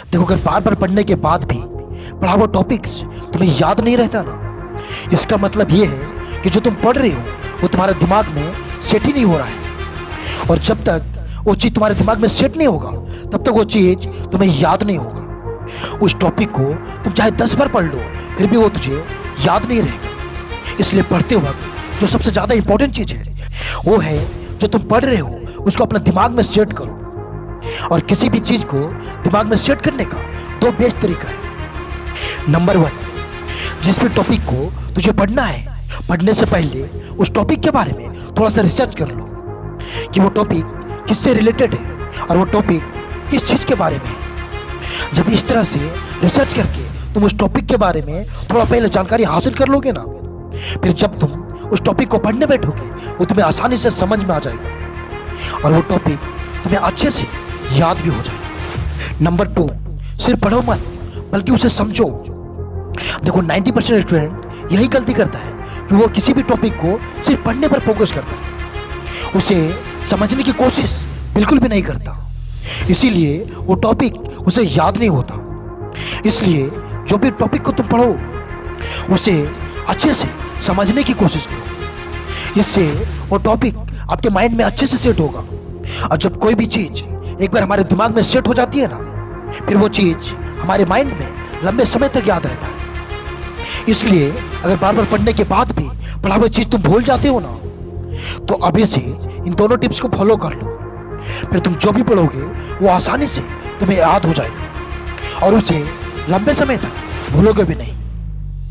देखो, अगर बार बार पढ़ने के बाद भी पढ़ा हुआ टॉपिक्स तुम्हें याद नहीं रहता ना, इसका मतलब ये है कि जो तुम पढ़ रहे हो वो तुम्हारे दिमाग में सेट ही नहीं हो रहा है। और जब तक वो चीज़ तुम्हारे दिमाग में सेट नहीं होगा तब तक वो चीज़ तुम्हें याद नहीं होगा। उस टॉपिक को तुम चाहे 10 बार पढ़ लो फिर भी वो तुझे याद नहीं रहेगा। इसलिए पढ़ते वक्त जो सबसे ज़्यादा इंपॉर्टेंट चीज़ है वो है जो तुम पढ़ रहे हो उसको अपने दिमाग में सेट करो। और किसी भी चीज़ को दिमाग में सेट करने का 2 बेस्ट तरीका है। नंबर 1, जिस भी टॉपिक को तुझे पढ़ना है, पढ़ने से पहले उस टॉपिक के बारे में थोड़ा सा रिसर्च कर लो कि वो टॉपिक किससे रिलेटेड है और वो टॉपिक किस चीज़ के बारे में है। जब इस तरह से रिसर्च करके तुम उस टॉपिक के बारे में थोड़ा पहले जानकारी हासिल कर लोगे ना, फिर जब तुम उस टॉपिक को पढ़ने बैठोगे वो तुम्हें आसानी से समझ में आ जाएगा और वो टॉपिक तुम्हें अच्छे से याद भी हो जाएगा। नंबर 2, सिर्फ पढ़ो मत बल्कि उसे समझो। देखो, 90% स्टूडेंट यही गलती करता है कि वो किसी भी टॉपिक को सिर्फ पढ़ने पर फोकस करता है, उसे समझने की कोशिश बिल्कुल भी नहीं करता। इसीलिए वो टॉपिक उसे याद नहीं होता। इसलिए जो भी टॉपिक को तुम पढ़ो उसे अच्छे से समझने की कोशिश करो। इससे वो टॉपिक आपके माइंड में अच्छे से सेट होगा। और जब कोई भी चीज़ एक बार हमारे दिमाग में सेट हो जाती है ना, फिर वो चीज़ हमारे माइंड में लंबे समय तक याद रहता है। इसलिए अगर बार बार पढ़ने के बाद भी पढ़ा हुआ चीज़ तुम भूल जाते हो ना, तो अभी से इन दोनों टिप्स को फॉलो कर लो। फिर तुम जो भी पढ़ोगे वो आसानी से तुम्हें याद हो जाएगा और उसे लंबे समय तक भूलोगे भी नहीं।